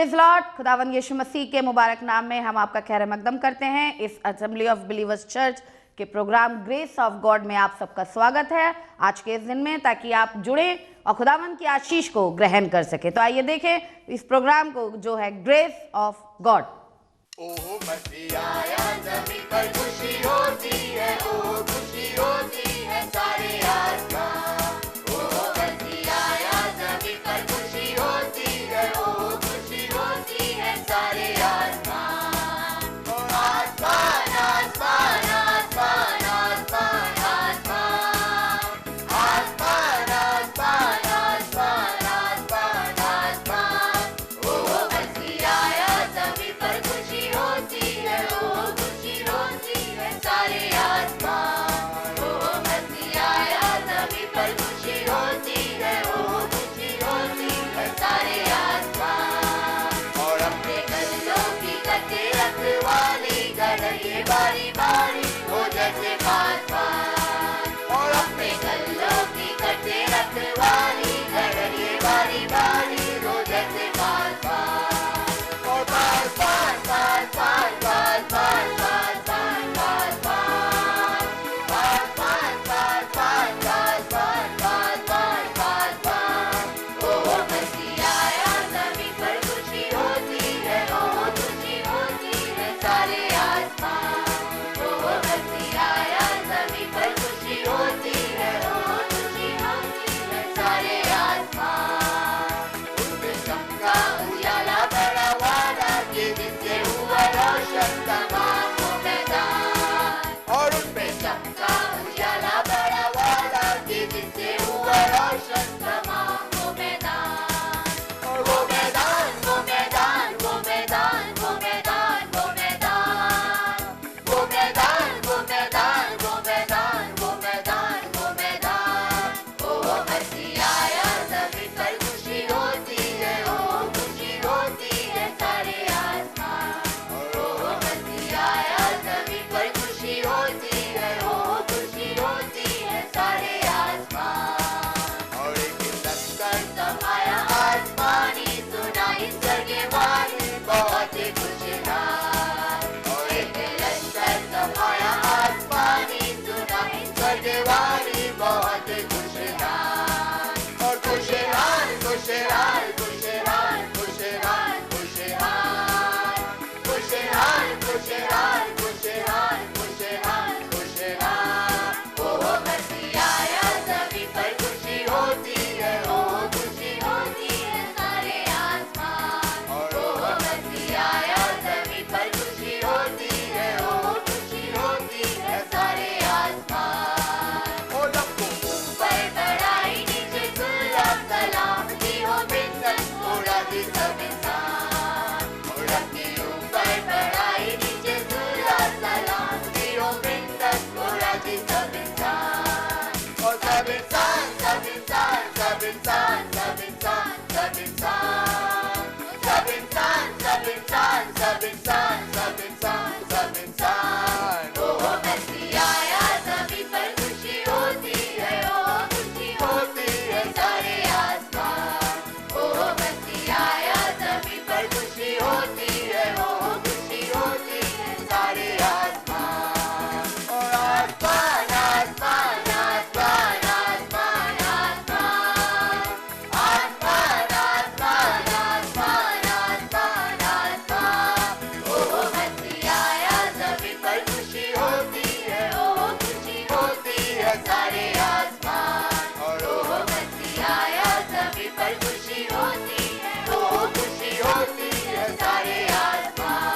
Praise Lord. खुदावंद यीशु मसीह के मुबारक नाम में हम आपका खैर मकदम करते हैं। इस असेंबली ऑफ बिलीवर्स चर्च के प्रोग्राम ग्रेस ऑफ गॉड में आप सबका स्वागत है आज के इस दिन में, ताकि आप जुड़े और खुदावंद की आशीष को ग्रहण कर सके। तो आइए देखें इस प्रोग्राम को जो है ग्रेस ऑफ गॉड। ओह मसीह आया ज़मीन पर खुशी होती है, ओह खुशी होती है सारे आसमां। ओह मसीह आया ज़मीन पर खुशी होती है, ओह खुशी होती है सारे आसमां। और आसमान आसमान आसमान आसमान आसमान आसमान आसमान आसमान आसमान। ओह मसीह आया ज़मीन पर खुशी होती है, ओह खुशी होती है सारे आसमान। ओह मसीह आया ज़मीन पर खुशी होती है, ओह खुशी होती है सारे आसमान। और अपने गलों की कटे रखवाली गड़े बारी बारी हो जैसे पासपान। और अपने गलों की कटे रखवाली गड़े बारी बारी हो जैसे पासपान। और पास पास पास पास पास पास पास पास पास पास पास पास पास पास पास पास पास पास। ओह मसीह आया ज़मीन पर खुशी होती है, ओह खुशी होती है सारे आसमान। ओह मसीह आया ज़मीन पर खुशी होती है, ओह खुशी होती है सारे आसमान। उनमें चमका उजाला बड़ा वाला कि जिससे हुआ रोशन तमाम वो मैदान। और उनमें चमका उजाला बड़ा वाला कि जिससे हुआ रोशन तमाम वो मैदान। और वो मैदान वो मैदान वो मैदान वो मैदान वो मैदान वो मैदान वो मैदान वो मैदान वो मैदान वो मैदान। ओह मसीह आया ज़मीन पर खुशी होती है, ओह खुशी होती है सारे आसमान। ओह मसीह आया ज़मीन पर खुशी होती है, ओह खुशी होती है सारे आसमान। और एक लश्कर समाया आसमानी सुनाई स्वर्गवाणी बहुत ही खुशहाल। और एक लश्कर समाया आसमानी सुनाई स्वर्गवाणी बहुत ही खुशहाल। और खुशहाल खुशहाल खुशहाल खुशहाल खुशहाल खुशहाल खुशहाल खुशहाल खुशहाल खुशहाल। ओह मसीह आया ज़मीन पर खुशी होती है, ओह खुशी होती है सारे आसमान। और ओह मसीह आया ज़मीन पर खुशी होती है, ओह खुशी होती है सारे आसमान। और ऊपर बढ़ाई नीचे सुलह सलामती हो बिन पूरा दी सब इंसान। और अपने ऊपर बढ़ाई नीचे सुलह सलामती हो बिन पूरा दी सब इंसान। और सब इंसान सब इंसान सब इंसान सब इंसान सब इंसान सब इंसान सब इंसान सब इंसान सब इंसान सब इंसान। ओह मसीह आया ज़मीन पर खुशी होती है, ओह खुशी होती है सारे आसमान। ओह मसीह आया ज़मीन पर खुशी होती है, ओह खुशी होती है सारे आसमान। और आसमान आसमान आसमान आसमान आसमान आसमान आसमान आसमान आसमान। ओह मसीह आया ज़मीन पर खुशी होती है, ओह खुशी होती है सारे आसमान। और ओह मसीह आया ज़मीन पर खुशी होती है, ओह खुशी होती है सारे आसमान।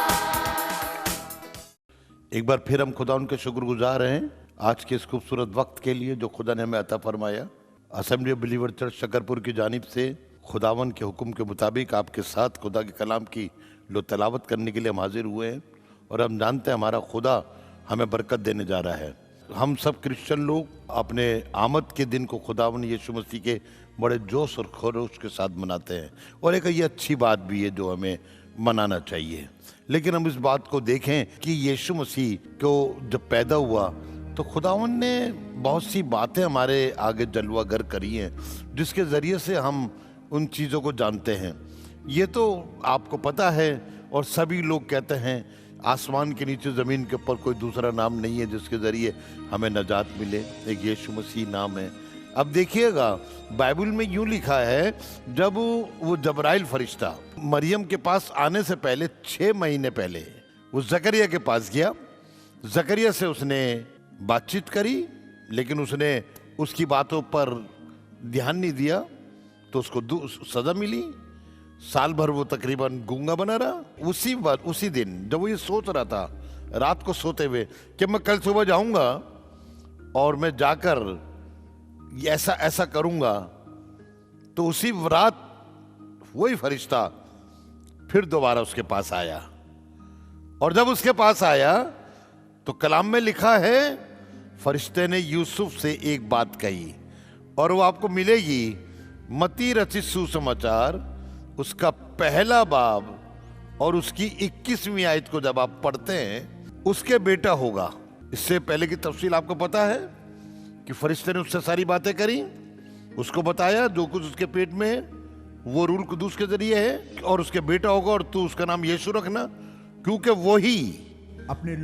एक बार फिर हम खुदा उनके शुक्रगुजार हैं आज के इस खूबसूरत वक्त के लिए जो खुदा ने हमें अता फरमाया। Assembly of believer church Shakarpur की जानिब से खुदावन के हुक्म के मुताबिक आपके साथ खुदा के कलाम की लो तलावत करने के लिए हम हाजिर हुए हैं। और हम जानते हैं हमारा खुदा हमें बरकत देने जा रहा है। हम सब क्रिश्चियन लोग अपने आमद के दिन को खुदावन यीशु मसीह के बड़े जोश और खरोश के साथ मनाते हैं, और एक ये अच्छी बात भी है जो हमें मनाना चाहिए। लेकिन हम इस बात को देखें कि यीशु मसीह को जब पैदा हुआ तो खुदावन ने बहुत सी बातें हमारे आगे जलवागर करी हैं जिसके ज़रिए से हम उन चीज़ों को जानते हैं। ये तो आपको पता है और सभी लोग कहते हैं आसमान के नीचे जमीन के ऊपर कोई दूसरा नाम नहीं है जिसके जरिए हमें नजात मिले, एक यीशु मसीह नाम है। अब देखिएगा बाइबल में यूं लिखा है, जब वो जबराइल फरिश्ता मरियम के पास आने से पहले 6 महीने पहले वो जकरिया के पास गया, जकरिया से उसने बातचीत करी, लेकिन उसने उसकी बातों पर ध्यान नहीं दिया तो उसको सजा मिली। साल भर वो तकरीबन गूंगा बना रहा। उसी दिन जब वो ये सोच रहा था रात को सोते हुए कि मैं कल सुबह जाऊंगा और मैं जाकर ऐसा ऐसा करूंगा, तो उसी रात वही फरिश्ता फिर दोबारा उसके पास आया। और जब उसके पास आया तो कलाम में लिखा है फरिश्ते ने यूसुफ से एक बात कही और वो आपको मिलेगी मत्ती रचित सुसमाचार उसका पहला बाब और उसकी 21वीं आयत को जब आप पढ़ते हैं, उसके बेटा होगा। इससे पहले की तफसील आपको पता है कि फरिश्ते ने उससे सारी बातें करी, उसको बताया जो कुछ उसके पेट में है वो रूल कुदूस के जरिए है, और उसके बेटा होगा और तू उसका नाम यीशु रखना, क्योंकि वही अपने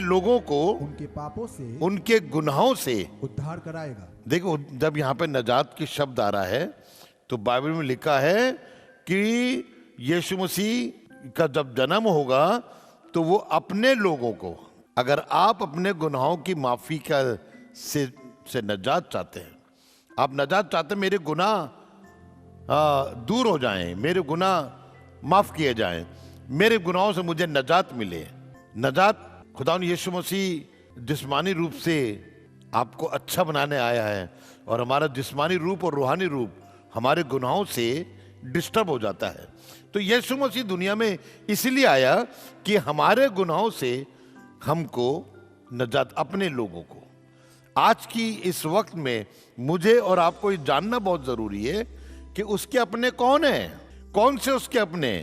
लोगों को उनके पापों से, उनके गुनाहों से उद्धार कराएगा। देखो जब यहाँ पे नजात की शब्द आ रहा है तो बाइबल में लिखा है कि यीशु मसीह का जब जन्म होगा तो वो अपने लोगों को, अगर आप अपने गुनाहों की माफी का से नजात चाहते हैं, आप नजात चाहते हैं मेरे गुनाह दूर हो जाएं, मेरे गुनाह माफ किए जाएं, मेरे गुनाहों से मुझे नजात मिले। नजात खुदा यीशु मसीह जिस्मानी रूप से आपको अच्छा बनाने आया है, और हमारा जिस्मानी रूप और रूहानी रूप हमारे गुनाहों से डिस्टर्ब हो जाता है। तो यीशु मसीह दुनिया में इसलिए आया कि हमारे गुनाहों से हमको नजात, अपने लोगों को। आज की इस वक्त में मुझे और आपको ये जानना बहुत जरूरी है कि उसके अपने कौन हैं, कौन से उसके अपने,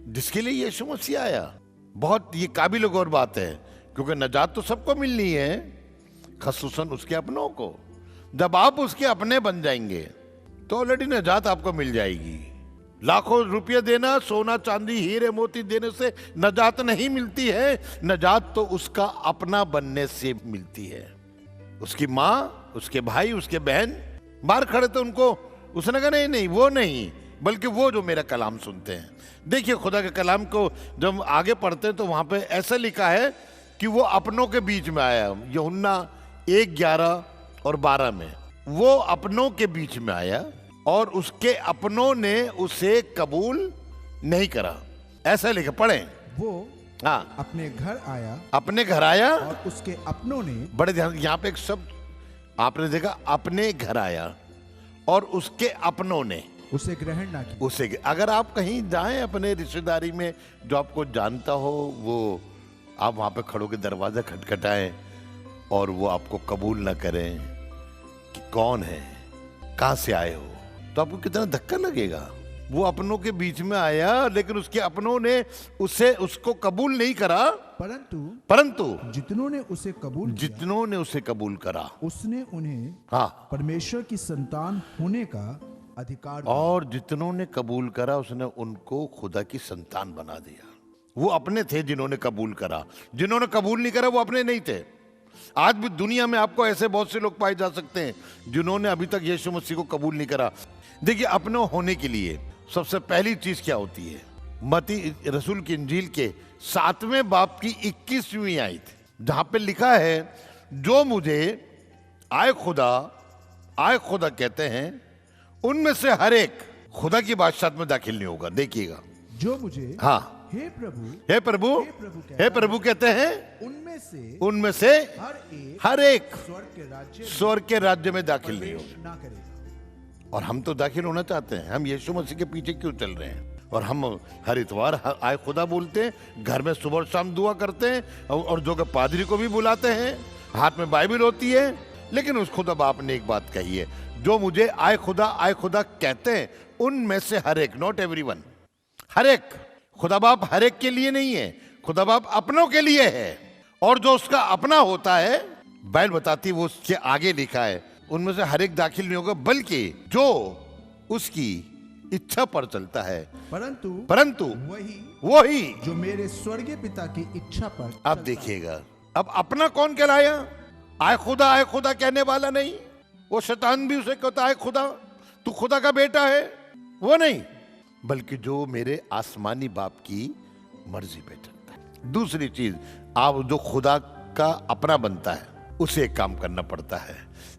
जिसके लिए यीशु मसीह आया। बहुत ये काबिल गौर बात है, क्योंकि नजात तो सबको मिलनी है, खसूसन उसके अपनों को। जब आप उसके अपने बन जाएंगे तो ऑलरेडी नजात आपको मिल जाएगी। लाखों रुपये देना, सोना चांदी हीरे मोती देने से नजात नहीं मिलती है, नजात तो उसका अपना बनने से मिलती है। उसकी माँ, उसके भाई, उसके बहन बाहर खड़े थे, उनको उसने कहा नहीं नहीं वो नहीं, बल्कि वो जो मेरा कलाम सुनते हैं। देखिए खुदा के कलाम को जब आगे पढ़ते हैं तो वहां पे ऐसा लिखा है कि वो अपनों के बीच में आया। यूहन्ना 1:11 और 12 में वो अपनों के बीच में आया और उसके अपनों ने उसे कबूल नहीं करा, ऐसा लिखा। पढ़े वो हाँ, अपने घर आया और उसके अपनों ने, बड़े ध्यान, यहाँ पे एक शब्द आपने देखा, अपने घर आया और उसके अपनों ने उसे ग्रहण ना किया। उसे, अगर आप कहीं जाएं अपने रिश्तेदारी में जो आपको जानता हो, वो आप वहां पे खड़ो के दरवाजा खटखटाएं और वो आपको कबूल ना करें कि कौन है, कहां से आए हो, तो आपको कितना धक्का लगेगा। वो अपनों के बीच में आया लेकिन उसके अपनों ने उसको कबूल नहीं करा, परंतु जितनों ने उसे कबूल करा उसने उन्हें हाँ परमेश्वर की संतान होने का अधिकार दिया। और जितनों ने कबूल करा उसने उनको खुदा की संतान बना दिया। वो अपने थे जिन्होंने कबूल करा, जिन्होंने कबूल नहीं करा वो अपने नहीं थे। आज भी दुनिया में आपको ऐसे बहुत से लोग पाए जा सकते हैं जिन्होंने अभी तक यीशु मसीह को कबूल नहीं करा। देखिए अपने होने के लिए सबसे पहली चीज क्या होती है, मत्ती रसूल की इंजील के 7वें बाब की 21वीं आयत, जहां पे लिखा है जो मुझे आए खुदा कहते हैं उनमें से हर एक खुदा की बादशाहत में दाखिल नहीं होगा। देखिएगा जो मुझे हाँ हे प्रभु कहते हैं उनमें से हर एक स्वर्ग के राज्य में दाखिल नहीं होगा। ना करेगा। और हम तो दाखिल होना चाहते हैं, हम यीशु मसीह के पीछे क्यों चल रहे हैं? और हम हर इतवार आए खुदा बोलते हैं, घर में सुबह और शाम दुआ करते हैं, और जो कि पादरी को भी बुलाते हैं, हाथ में बाइबल होती है। लेकिन उस खुदा बाप ने एक बात कही है, जो मुझे आए खुदा कहते हैं उनमें से हर एक, नॉट एवरीवन, हर एक। खुदा बाप हर एक के लिए नहीं है, खुदा बाप अपनों के लिए है। और जो उसका अपना होता है, बाइबल बताती है, वो उसके आगे लिखा है उनमें से हर एक दाखिल नहीं होगा, बल्कि जो उसकी इच्छा पर चलता है, परंतु वही जो मेरे स्वर्गीय पिता की इच्छा पर आप देखिएगा। अब अपना कौन कहलाया? आए खुदा कहने वाला नहीं। वो शैतान भी उसे कहता है खुदा, तू खुदा का बेटा है, वो नहीं, बल्कि जो मेरे आसमानी बाप की मर्जी पे चलता है। दूसरी चीज, आप जो खुदा का अपना बनता है उसे एक काम करना पड़ता है।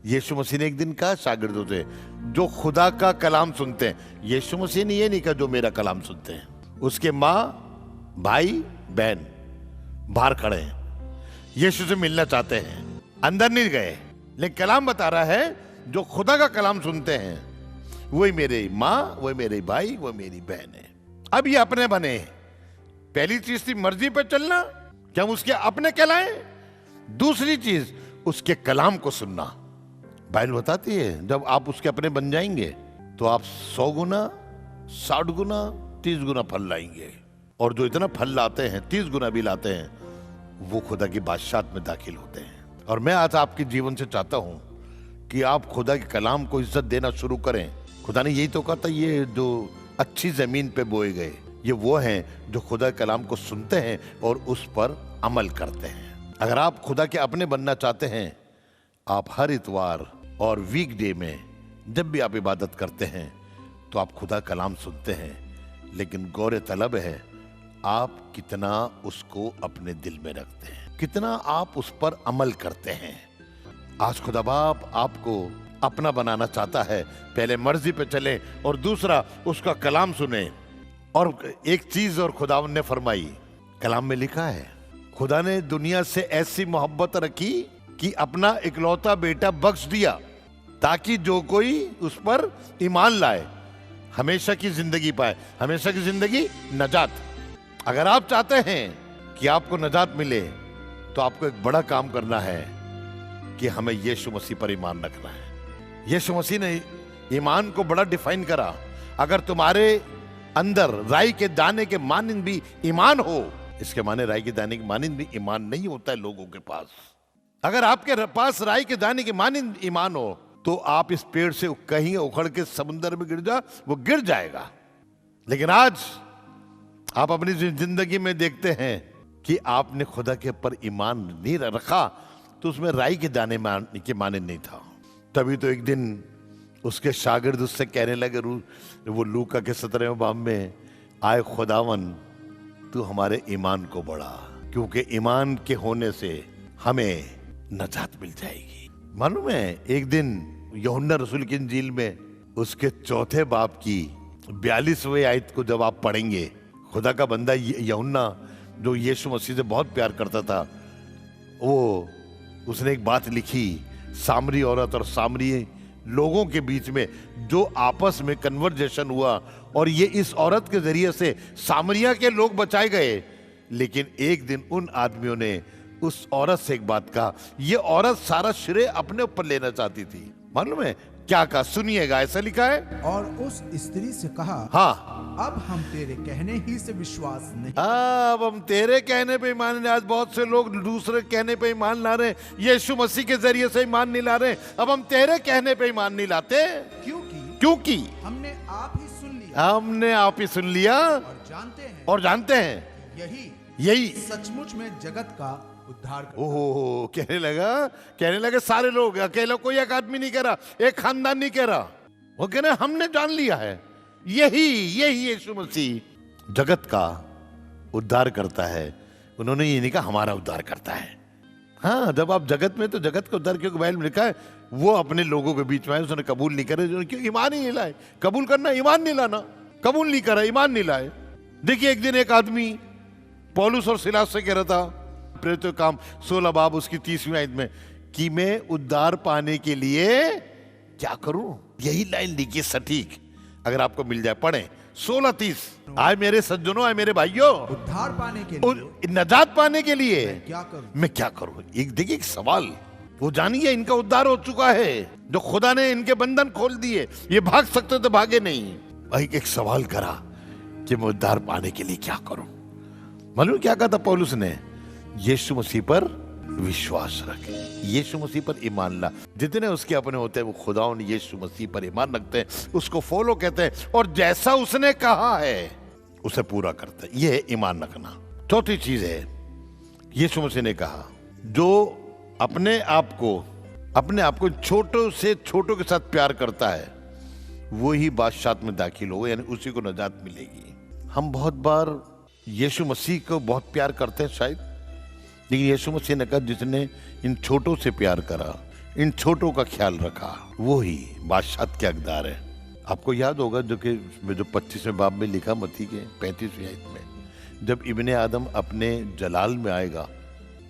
यीशु मसीह ने एक दिन कहा शागिर्दों से, जो खुदा का कलाम सुनते हैं, यीशु मसीह ने ये नहीं कहा जो मेरा कलाम सुनते हैं। उसके माँ, भाई, बहन बाहर खड़े हैं, यीशु से मिलना चाहते हैं, अंदर नहीं गए, लेकिन कलाम बता रहा है जो खुदा का कलाम सुनते हैं वही मेरी माँ, वही मेरे भाई, वो मेरी बहन है। अब ये अपने बने। पहली चीज थी मर्जी पे चलना, क्या हम उसके अपने कहलाएं। दूसरी चीज उसके कलाम को सुनना। बाइबल बताती है जब आप उसके अपने बन जाएंगे तो आप 100 गुना, 60 गुना, 30 गुना फल लाएंगे। और जो इतना फल लाते हैं, 30 गुना भी लाते हैं, वो खुदा की बादशाहत में दाखिल होते हैं। और मैं आज आपके जीवन से चाहता हूं कि आप खुदा के कलाम को इज्जत देना शुरू करें। खुदा ने यही तो कहा था, ये जो अच्छी जमीन पे बोए गए, ये वो हैं जो खुदा के कलाम को सुनते हैं और उस पर अमल करते हैं। अगर आप खुदा के अपने बनना चाहते हैं, आप हर इतवार और वीकडे में जब भी आप इबादत करते हैं तो आप खुदा कलाम सुनते हैं, लेकिन गौर तलब है आप कितना उसको अपने दिल में रखते हैं, कितना आप उस पर अमल करते हैं। आज खुदा बाप आपको अपना बनाना चाहता है। पहले मर्जी पे चले और दूसरा उसका कलाम सुने। और एक चीज और खुदा ने फरमाई, कलाम में लिखा है खुदा ने दुनिया से ऐसी मोहब्बत रखी कि अपना इकलौता बेटा बख्श दिया ताकि जो कोई उस पर ईमान लाए हमेशा की जिंदगी पाए। हमेशा की जिंदगी, नजात। अगर आप चाहते हैं कि आपको नजात मिले तो आपको एक बड़ा काम करना है कि हमें यीशु मसीह पर ईमान रखना है। यीशु मसीह ने ईमान को बड़ा डिफाइन करा। अगर तुम्हारे अंदर राई के दाने के मानिंद भी ईमान हो, इसके माने राई के दाने के मानिंद भी ईमान नहीं होता है लोगों के पास। अगर आपके पास राई के दाने के मानिंद ईमान हो तो आप इस पेड़ से कहीं उखड़ के समुद्र में गिर जा, वो गिर जाएगा। लेकिन आज आप अपनी जिंदगी में देखते हैं कि आपने खुदा के ऊपर ईमान नहीं रखा, तो उसमें राई के दाने के मानिंद नहीं था। तभी तो एक दिन उसके शागिर्द उससे कहने लगे, वो लूका के 17वें बाब में, आए खुदावन तू हमारे ईमान को बढ़ा, क्योंकि ईमान के होने से हमें नजात मिल जाएगी। मालूम है एक दिन यूहन्ना रसूल की इंजील में उसके 4 बाब की 42वें आयत को जब आप पढ़ेंगे, खुदा का बंदा यूहन्ना जो यीशु मसीह से बहुत प्यार करता था, वो उसने एक बात लिखी, सामरी औरत और सामरी लोगों के बीच में जो आपस में कन्वर्जेशन हुआ, और ये इस औरत के जरिए से सामरिया के लोग बचाए गए। लेकिन एक दिन उन आदमियों ने उस औरत से एक बात कहा, ये औरत सारा श्रेय अपने ऊपर लेना चाहती थी। मालूम है क्या कहा? सुनिएगा, ऐसा लिखा है, और उस स्त्री से कहा, हाँ अब हम तेरे कहने ही से विश्वास नहीं, अब हम तेरे कहने पे ईमान। आज बहुत से लोग दूसरे कहने पे ईमान ला रहे हैं, यीशु मसीह के जरिए से ईमान नहीं ला रहे। अब हम तेरे कहने पे ईमान नहीं लाते, क्योंकि हमने आप ही सुन लिया, हमने आप ही सुन लिया और जानते हैं यही सचमुच में जगत का उद्धार करता। ओहो, कहने लगे सारे लोग, अकेला कोई एक आदमी नहीं कह रहा, एक खानदान नहीं कह रहा, वो कह रहे हमने जान लिया है, यही यीशु मसीह जगत का उद्धार करता है। उन्होंने ये नहीं कहा हमारा उद्धार करता है। हाँ, जब आप जगत में, तो जगत का उद्धार, क्योंकि बाइबल में लिखा है वो अपने लोगों के बीच में आए, उसने कबूल नहीं करे, क्यों? ईमान ही नहीं लाए। कबूल करना, ईमान नहीं लाना। कबूल नहीं करा, ईमान नहीं लाए। देखिए एक दिन एक आदमी पौलुस और सिलास से कह रहा था, प्रेरितों के काम 16 बाब उसकी 30वीं आयत में, कि मैं उद्धार पाने के लिए क्या करूं। यही लाइन लिखी सटीक, अगर आपको मिल जाए पढ़ें 16:30। आए मेरे सज्जनों, आए मेरे भाइयों, उद्धार पाने के लिए, नजात पाने के लिए मैं क्या करूं। एक देखिए एक सवाल, वो जानिए इनका उद्धार हो चुका है, जो खुदा ने इनके बंधन खोल दिए, ये भाग सकते तो भागे नहीं। भाई एक सवाल करा कि मैं उद्धार पाने के लिए क्या करूं। मालूम क्या कहा था पौलुस ने? यीशु मसीह पर विश्वास रखे, यीशु मसीह पर ईमान ला। जितने उसके अपने होते हैं वो खुदावन यीशु मसीह पर ईमान रखते हैं, उसको फॉलो कहते हैं और जैसा उसने कहा है उसे पूरा करते हैं। यह है ईमान रखना। चौथी चीज है, यीशु मसीह ने कहा जो अपने आप को छोटों से छोटों के साथ प्यार करता है वो ही बादशाहत में दाखिल होगा, यानी उसी को नजात मिलेगी। हम बहुत बार यीशु मसीह को बहुत प्यार करते हैं शायद, लेकिन यीशु मसीह ने कहा जिसने इन छोटों से प्यार करा, इन छोटों का ख्याल रखा, वो ही बादशाहत के हकदार है। आपको याद होगा जो 25वें बाब में लिखा मत्ती के 35वें आयत में, जब इब्ने आदम अपने जलाल में आएगा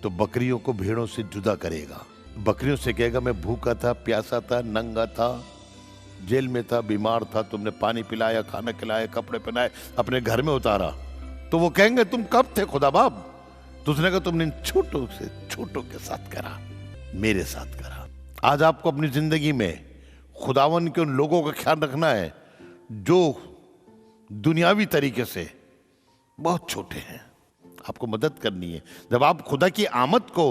तो बकरियों को भेड़ों से जुदा करेगा। बकरियों से कहेगा मैं भूखा था, प्यासा था, नंगा था, जेल में था, बीमार था, तुमने पानी पिलाया, खाना खिलाया, कपड़े पहनाए, अपने घर में उतारा। तो वो कहेंगे तुम कब थे खुदा बाप? तो उसने कहा तुमने इन छोटों से छोटों के साथ करा, मेरे साथ करा। आज आपको अपनी जिंदगी में खुदावन के उन लोगों का ख्याल रखना है जो दुनियावी तरीके से बहुत छोटे हैं, आपको मदद करनी है। जब आप खुदा की आमद को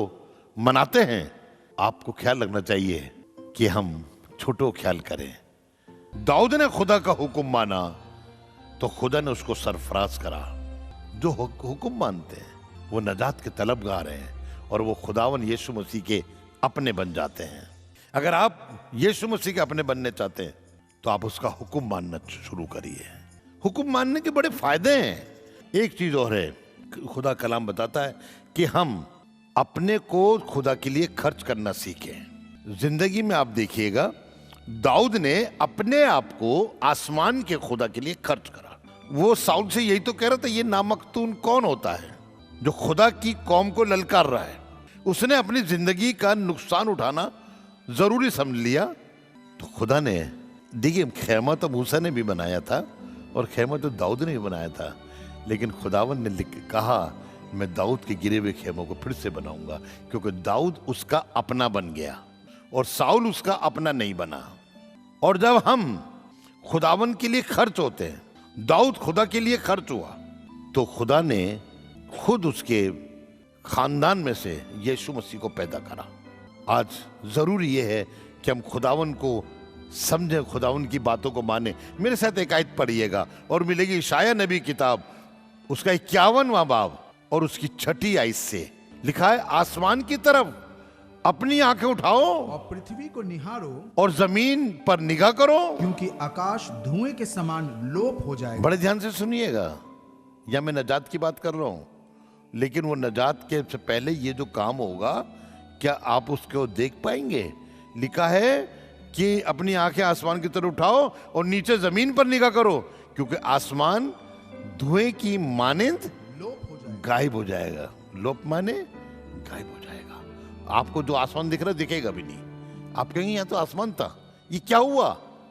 मनाते हैं आपको ख्याल रखना चाहिए कि हम छोटों ख्याल करें। दाऊद ने खुदा का हुक्म माना तो खुदा ने उसको सरफराज करा। जो हुक्म मानते हैं वो नजात के तलबगार हैं और वो खुदावन यीशु मसीह के अपने बन जाते हैं। अगर आप यीशु मसीह के अपने बनने चाहते हैं तो आप उसका हुक्म मानना शुरू करिए। हुक्म मानने के बड़े फायदे हैं। एक चीज और है, खुदा कलाम बताता है कि हम अपने को खुदा के लिए खर्च करना सीखें। जिंदगी में आप देखिएगा दाऊद ने अपने आप को आसमान के खुदा के लिए खर्च करा। वो साउल से यही तो कह रहा था ये नामकतून कौन होता है जो खुदा की कौम को ललकार रहा है। उसने अपनी जिंदगी का नुकसान उठाना जरूरी समझ लिया तो खुदा ने, देखिए खैमा तो मूसा ने भी बनाया था और खैमा तो दाऊद ने भी बनाया था, लेकिन खुदावन ने कहा मैं दाऊद के गिरे हुए खेमों को फिर से बनाऊंगा, क्योंकि दाऊद उसका अपना बन गया और साउल उसका अपना नहीं बना। और जब हम खुदावन के लिए खर्च होते हैं, दाऊद खुदा के लिए खर्च हुआ तो खुदा ने खुद उसके खानदान में से यीशु मसीह को पैदा करा। आज जरूरी यह है कि हम खुदावन को समझें, खुदावन की बातों को माने। मेरे साथ एक आयत पढ़िएगा और मिलेगी इशाया नबी किताब उसका 51वां बाब और उसकी 6ठी आयत से लिखा है, आसमान की तरफ अपनी आंखें उठाओ और पृथ्वी को निहारो और जमीन पर निगाह करो, क्योंकि आकाश धुएं के समान लोप हो जाएगा। बड़े ध्यान से सुनिएगा, या मैं नजात की बात कर रहा हूं, लेकिन वो नजात के से पहले ये जो काम होगा क्या आप उसको देख पाएंगे? लिखा है कि अपनी आंखें आसमान की तरफ उठाओ और नीचे जमीन पर निगाह करो, क्योंकि आसमान धुएं की मानिंद गायब हो जाएगा। लोप माने गायब हो जाएगा। आपको जो आसमान दिख रहा है दिखेगा भी नहीं। आप कहेंगे यहाँ तो आसमान था, ये क्या हुआ,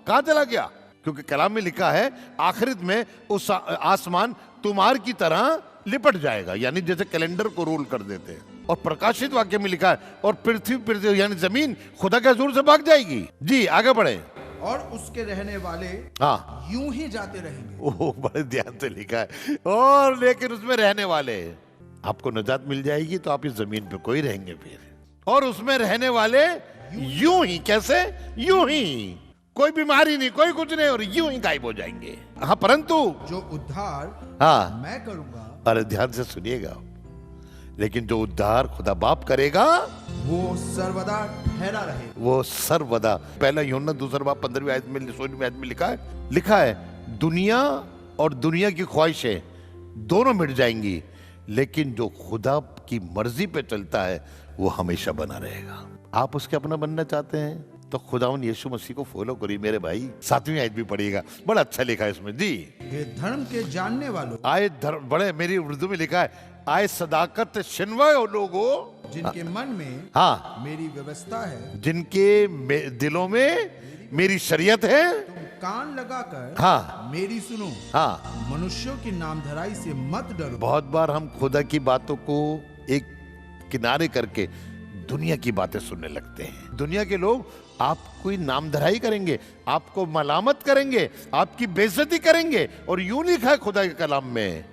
कहाँ चला गया? क्योंकि कलाम में लिखा है आखिरत में उस आसमान तुम्हार की तरह लिपट जाएगा, यानी जैसे कैलेंडर को रोल कर देते हैं। और प्रकाशित वाक्य में लिखा है और पृथ्वी यानी जमीन खुदा के हुजूर से भाग जाएगी। जी आगे बढ़े। और उसके रहने वाले हाँ यूं ही जाते रहेंगे। ओह बड़े ध्यान से लिखा है, और लेकिन उसमें रहने वाले, आपको नजात मिल जाएगी तो आप इस जमीन पे कोई रहेंगे फिर, और उसमें रहने वाले यूं ही, कैसे? यूं ही, कोई बीमारी नहीं, कोई कुछ नहीं, और यूं ही गायब हो जाएंगे। हाँ परंतु जो उद्धार हाँ मैं करूंगा, अरे ध्यान से सुनिएगा, लेकिन जो उद्धार खुदा बाप करेगा वो सर्वदा ठहरा रहे। वो सर्वदा, पहला यूहन्ना 2 बाब 15वीं आयत में 16वीं आयत में लिखा है दुनिया और दुनिया की ख्वाहिशें दोनों मिट जाएंगी, लेकिन जो खुदा की मर्जी पे चलता है वो हमेशा बना रहेगा। आप उसके अपना बनना चाहते हैं तो खुदावन यीशु मसीह को फॉलो करिए मेरे भाई। 7वीं आयत भी पढ़िएगा, बड़ा अच्छा लिखा है इसमें। जी हे धर्म के जानने वालों, आए धर्म, बड़े मेरी उर्दू में लिखा है आए सदाकत शिनवा लोगों, जिनके मन में हाँ मेरी व्यवस्था है, जिनके दिलों में मेरी शरीयत है, तुम कान लगाकर हाँ मेरी सुनो। हाँ, मनुष्यों की नामधराई से मत डरो। बहुत बार हम खुदा की बातों को एक किनारे करके दुनिया की बातें सुनने लगते हैं। दुनिया के लोग आपकी नामधराई करेंगे, आपको मलामत करेंगे, आपकी बेइज्जती करेंगे, और यूं लिखा है खुदा के कलाम में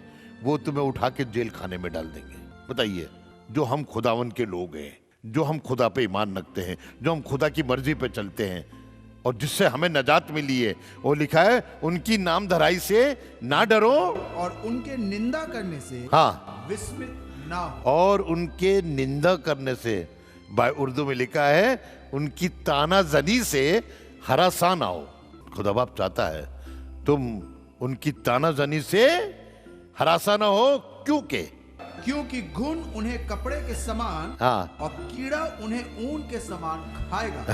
वो तुम्हें उठा के जेल खाने में डाल देंगे। बताइए जो हम खुदावन के लोग हैं, जो हम खुदा पे ईमान रखते हैं, जो हम खुदा की मर्जी पे चलते हैं और जिससे हमें नजात मिली है, वो लिखा है उनकी नाम धराई से ना डरो और उनके निंदा करने से हाँ विस्मित ना हो। और उनके निंदा करने से, उर्दू में लिखा है उनकी तानाजनी से हरासा ना हो। खुदा बाप चाहता है तुम उनकी तानाजनी से हरासा ना हो, क्योंकि घुन उन्हें कपड़े के समान हाँ और कीड़ा उन्हें ऊन के समान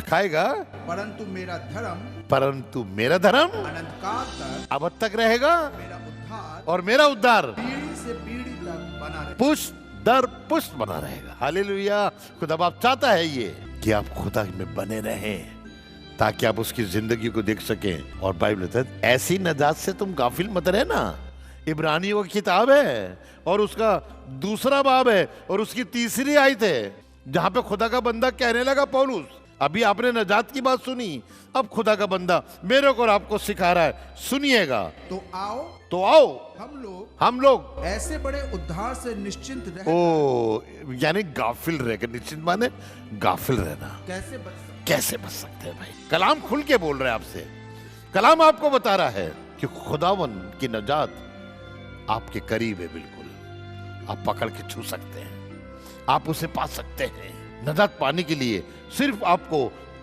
खाएगा, परंतु मेरा धर्म अनंत काल तक अब तक रहेगा मेरा उद्धार और मेरा उद्धार पीढ़ी से पीढ़ी तक बना रहे। पुष्ट दर पुष्ट बना रहेगा। हालेलुया। खुदा बाप चाहता है ये कि आप खुदा में बने रहें ताकि आप उसकी जिंदगी को देख सकें। और बाइबल कहता है ऐसी नजात से तुम गाफिल मत रहना। इब्रानियों की किताब है और उसका 2 बाब है और उसकी 3री आयत है, जहां पे खुदा का बंदा कहने लगा, पौलुस अभी आपने नजात की बात सुनी, अब खुदा का बंदा मेरे को और आपको सिखा रहा है, सुनिएगा। तो आओ हम लोग ऐसे बड़े उद्धार से निश्चिंत रहे। ओ यानी गाफिल रहकर, निश्चिंत माने गाफिल रहना। कैसे बच सकते हैं भाई? कलाम खुल के बोल रहे हैं आपसे। कलाम आपको बता रहा है कि खुदावन की नजात आपके करीब है, बिल्कुल आप पकड़ के छू सकते हैं, आप उसे पा सकते हैं। नजात पाने के लिए सिर्फ आपको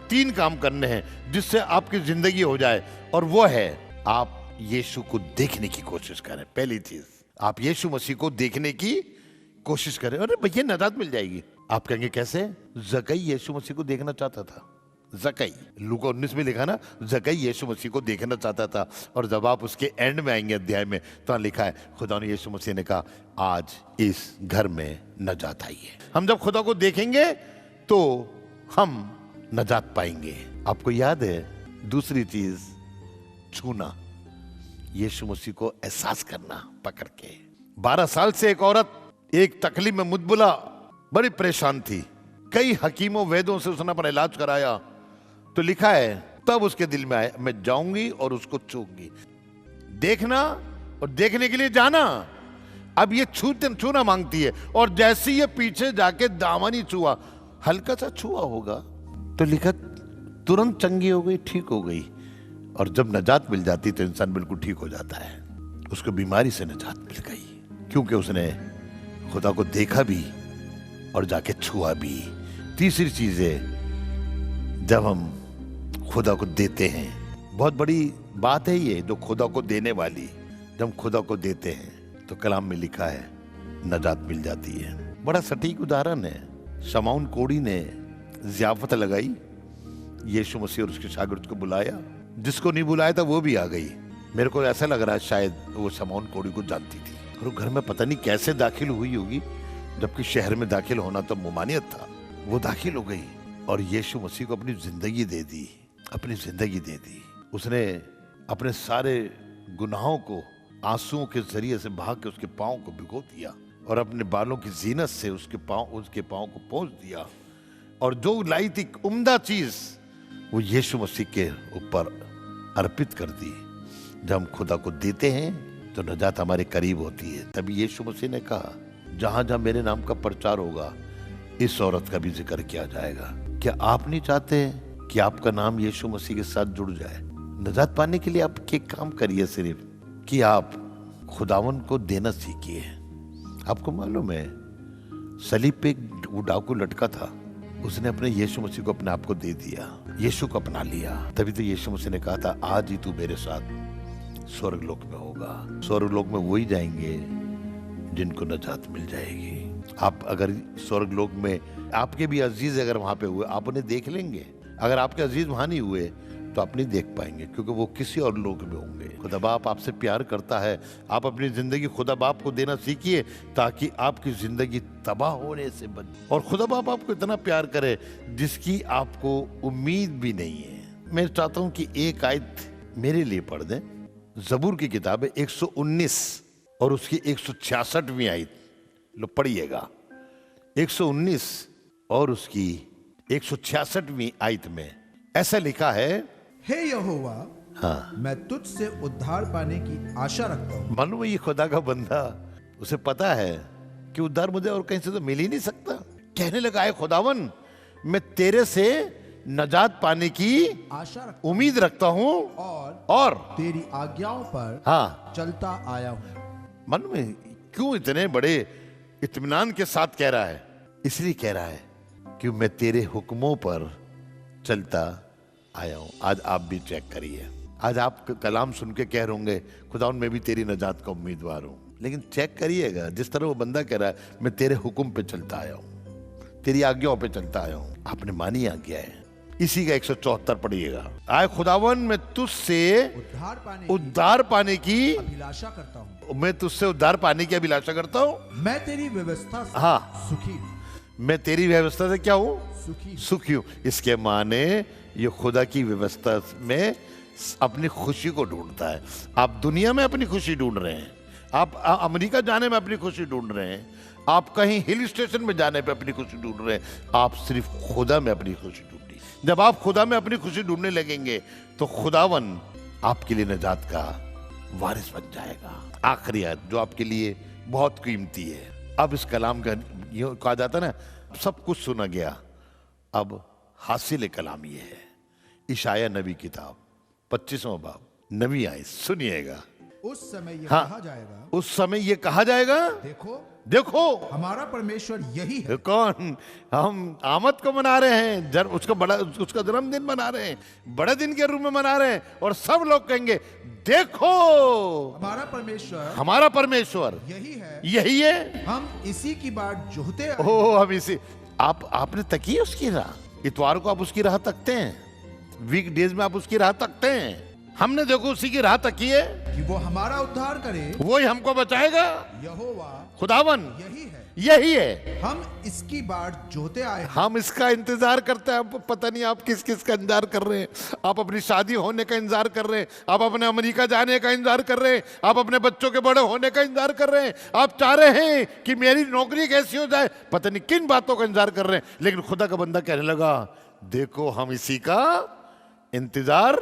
3 काम करने हैं जिससे आपकी जिंदगी हो जाए, और वो है आप यीशु को देखने की कोशिश करें। पहली चीज, आप यीशु मसीह को देखने की कोशिश करें। अरे भैया नजात मिल जाएगी। आप कहेंगे कैसे? जकई यीशु मसीह को देखना चाहता था। जकई लूका 19 में लिखा ना, जकई यीशु मसीह को देखना चाहता था। और जब आप उसके एंड में आएंगे अध्याय में, तो लिखा है खुदा ने यीशु मसीह ने कहा आज इस घर में नजात आई है। हम जब खुदा को देखेंगे तो हम नजात पाएंगे। आपको याद है दूसरी चीज, छूना, यीशु मसीह को एहसास करना पकड़ के। 12 साल से एक औरत एक तकलीफ में मुदबुला बड़ी परेशान थी। कई हकीमों वैद्यों से उसने अपना इलाज कराया, तो लिखा है तब उसके दिल में आया मैं जाऊंगी और उसको छूंगी। देखना और देखने के लिए जाना। अब ये छूना मांगती है, और जैसे ये पीछे जाके दामन ही छुआ, हल्का सा छुआ होगा, तो लिखा तुरंत चंगी हो गई, ठीक हो गई। और जब नजात मिल जाती तो इंसान बिल्कुल ठीक हो जाता है। उसको बीमारी से नजात मिल गई क्योंकि उसने खुदा को देखा भी और जाके छुआ भी। तीसरी चीज है, जब हम खुदा को देते हैं, बहुत बड़ी बात है ये जो खुदा को देने वाली, जब खुदा को देते हैं तो कलाम में लिखा है नजात मिल जाती है। बड़ा सटीक उदाहरण है, शमौन कोढ़ी ने ज़ियाफत लगाई, यीशु मसीह और उसके शागिर्द को बुलाया, जिसको नहीं बुलाया था वो भी आ गई। मेरे को ऐसा लग रहा है शायद वो शमौन कोढ़ी को जानती थी, और वो घर में पता नहीं कैसे दाखिल हुई होगी, जबकि शहर में दाखिल होना तो मुमानियत था। वो दाखिल हो गई और यीशु मसीह को अपनी जिंदगी दे दी, अपनी जिंदगी दे दी। उसने अपने सारे गुनाहों को आंसुओं के जरिए से बहा के उसके पाँव को भिगो दिया, और अपने बालों की जीनत से उसके पाँव को पोंछ दिया, और जो लाई थी उम्दा चीज वो यीशु मसीह के ऊपर अर्पित कर दी। जब हम खुदा को देते हैं तो नजात हमारे करीब होती है। तभी यीशु मसीह ने कहा जहां जहां मेरे नाम का प्रचार होगा इस औरत का भी जिक्र किया जाएगा। क्या आप नहीं चाहते कि आपका नाम यीशु मसीह के साथ जुड़ जाए? नजात पाने के लिए आप एक काम करिए, सिर्फ कि आप खुदावन को देना सीखिए। आपको मालूम है सलीब पे वो डाकू लटका था, उसने अपने यीशु मसीह को अपने आप को दे दिया, यीशु को अपना लिया। तभी तो यीशु मसीह ने कहा था आज ही तू मेरे साथ स्वर्ग लोक में होगा। स्वर्ग लोक में वही जाएंगे जिनको नजात मिल जाएगी। आप अगर स्वर्ग लोक में आपके भी अजीज अगर वहां पे हुए, आप उन्हें देख लेंगे। अगर आपके अजीज वहां नहीं हुए तो आप नहीं देख पाएंगे, क्योंकि वो किसी और लोक में होंगे। खुदा बाप आपसे प्यार करता है। आप अपनी जिंदगी खुदा बाप को देना सीखिए ताकि आपकी जिंदगी तबाह होने से बचे। और खुदा बाप आपको इतना प्यार करे जिसकी आपको उम्मीद भी नहीं है। मैं चाहता हूं कि एक आयत मेरे लिए पढ़ दें। जबूर की किताब है 119 और उसकी 166वीं आयत, लो पढ़िएगा। 119 और उसकी 166वीं आयत में ऐसा लिखा है, हे यहोवा, हाँ, मैं तुझसे उद्धार पाने की आशा रखता हूँ। मालूम है ये खुदा का बंदा, उसे पता है कि उद्धार मुझे और कहीं से तो मिल ही नहीं सकता। कहने लगा, है खुदावन, मैं तेरे से नजात पाने की आशा रखता उम्मीद रखता हूं और तेरी आज्ञाओं पर हाँ, चलता आया हूं। मन में क्यों इतने बड़े इत्मीनान के साथ कह रहा है? इसलिए कह रहा है कि मैं तेरे हुक्मों पर चलता आया हूं। आज आप भी चेक करिए। आज आप कलाम सुन के कह रहे होंगे, खुदा मैं भी तेरी नजात का उम्मीदवार हूं। लेकिन चेक करिएगा, जिस तरह वो बंदा कह रहा है, मैं तेरे हुक्म पे चलता आया हूं, तेरी आज्ञाओं पे चलता आया हूं। आपने मानी आज्ञा है। इसी का 174 पढ़िएगा। आए खुदावन, मैं तुझसे उद्धार पाने की अभिलाषा करता हूं। मैं तुझसे उद्धार पाने की अभिलाषा करता हूं। मैं तेरी व्यवस्था से हाँ, सुखी हूं। मैं तेरी व्यवस्था से क्या हूं? सुखी। सुखी हूं। इसके माने ये खुदा की व्यवस्था में अपनी खुशी को ढूंढता है। आप दुनिया में अपनी खुशी ढूंढ रहे हैं, आप अमेरिका जाने में अपनी खुशी ढूंढ रहे हैं, आप कहीं हिल स्टेशन में जाने पे अपनी खुशी ढूंढ रहे हैं, आप सिर्फ खुदा में अपनी खुशी ढूंढिए। जब आप खुदा में अपनी खुशी ढूंढने लगेंगे तो खुदावन आपके लिए नजात का वारिस बन जाएगा। आखिरी आयत जो आपके लिए बहुत कीमती है। अब इस कलाम का यूं कहा जाता ना, सब कुछ सुना गया, अब हासिल कलाम ये है। इशाया नबी किताब 25वां बाब, नबी आए, सुनिएगा। उस समय ये हाँ, कहा जाएगा, उस समय ये कहा जाएगा, देखो देखो हमारा परमेश्वर यही है। कौन? हम आमद को मना रहे हैं, उसका जन्मदिन मना रहे हैं, बड़े दिन के रूप में मना रहे हैं, और सब लोग कहेंगे देखो हमारा परमेश्वर यही है, यही है। हम इसी की बाट जोहते आए। ओ, हम इसी आपने तकी है उसकी राह। इतवार को आप उसकी राह तकते हैं, वीक डेज में आप उसकी राह तकते हैं। हमने देखो उसी की राह तकी है कि वो हमारा उद्धार करे, वो ही हमको बचाएगा। यहोवा खुदावन यही है, यही है। हम इसकी बाट जोहते आए। हम इसका इंतजार करते हैं। पता नहीं आप किस किस का इंतजार कर रहे हैं। आप अपनी शादी होने का इंतजार कर रहे हैं, आप अपने अमेरिका जाने का इंतजार कर रहे हैं, आप अपने बच्चों के बड़े होने का इंतजार कर रहे हैं, आप चाह रहे हैं कि मेरी नौकरी कैसी हो जाए, पता नहीं किन बातों का इंतजार कर रहे हैं। लेकिन खुदा का बंदा कहने लगा, देखो हम इसी का इंतजार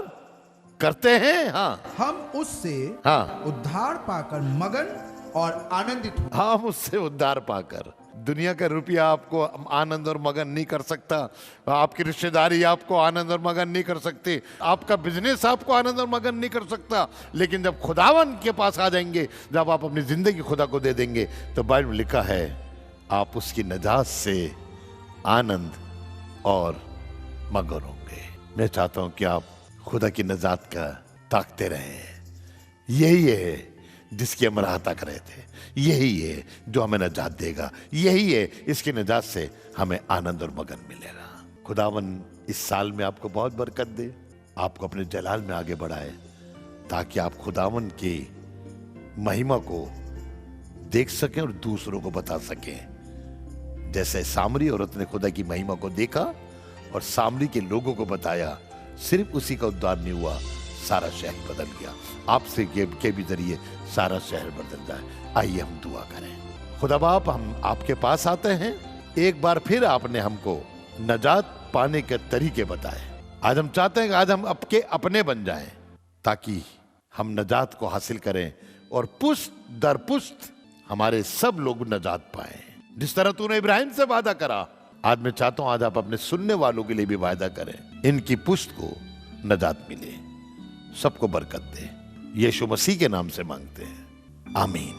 करते हैं। हाँ, हम उससे हाँ, उद्धार पाकर मगन और आनंदित हो। हम उससे उद्धार पाकर। दुनिया का रुपया आपको आनंद और मगन नहीं कर सकता, आपकी रिश्तेदारी आपको आनंद और मगन नहीं कर सकती, आपका बिजनेस आपको आनंद और मगन नहीं कर सकता। लेकिन जब खुदावन के पास आ जाएंगे, जब आप अपनी जिंदगी खुदा को दे देंगे, तो बाइबल में लिखा है आप उसकी नजात से आनंद और मगन होंगे। मैं चाहता हूं कि आप खुदा की नजात का ताकते रहें। यही है जिसकी हम राह ताक रहे थे, यही है जो हमें नजात देगा, यही है इसकी नजात से हमें आनंद और मगन मिलेगा। खुदावन इस साल में आपको बहुत बरकत दे, आपको अपने जलाल में आगे बढ़ाए, ताकि आप खुदावन की महिमा को देख सकें और दूसरों को बता सकें। जैसे सामरी औरत ने खुदा की महिमा को देखा और सामरी के लोगों को बताया, सिर्फ उसी का उद्धार नहीं हुआ, सारा शहर बदल गया। आपसे के भी जरिए सारा शहर बदल जाए। आइए हम दुआ करें। खुदा बाप, हम आपके पास आते हैं। एक बार फिर आपने हमको नजात पाने के तरीके बताए। आज हम चाहते हैं कि आज हम आपके अपने बन जाएं, ताकि हम नजात को हासिल करें और पुश्त दर पुश्त हमारे सब लोग नजात पाएं। जिस तरह तूने इब्राहिम से वादा करा, आज मैं चाहता हूं आज आप अपने सुनने वालों के लिए भी वादा करें, इनकी पुश्त को नजात मिले, सबको बरकत दे। यीशु मसीह के नाम से मांगते हैं, आमीन।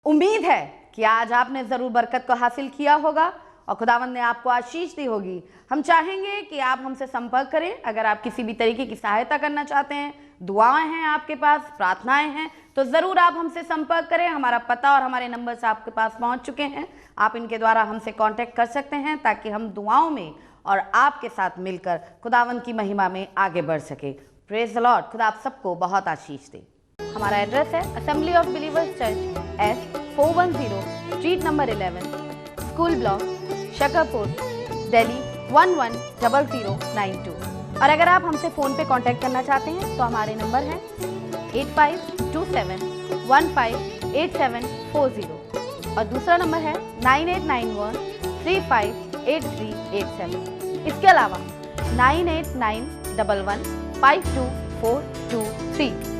उम्मीद है कि आज आपने जरूर बरकत को हासिल किया होगा और खुदावंद ने आपको आशीष दी होगी। हम चाहेंगे कि आप हमसे संपर्क करें। अगर आप किसी भी तरीके की सहायता करना चाहते हैं, दुआएं हैं आपके पास, प्रार्थनाएं हैं, तो ज़रूर आप हमसे संपर्क करें। हमारा पता और हमारे नंबर्स आपके पास पहुंच चुके हैं। आप इनके द्वारा हमसे कांटेक्ट कर सकते हैं, ताकि हम दुआओं में और आपके साथ मिलकर खुदावंद की महिमा में आगे बढ़ सके। Praise the Lord. खुदा आप सबको बहुत आशीष दे। हमारा एड्रेस है assembly of believers church, S410 street number 11, school block, Shakarpur, Delhi 110092। और अगर आप हमसे फ़ोन पे कांटेक्ट करना चाहते हैं तो हमारे नंबर हैं 8527158740 और दूसरा नंबर है 9891358387। इसके अलावा 9891152423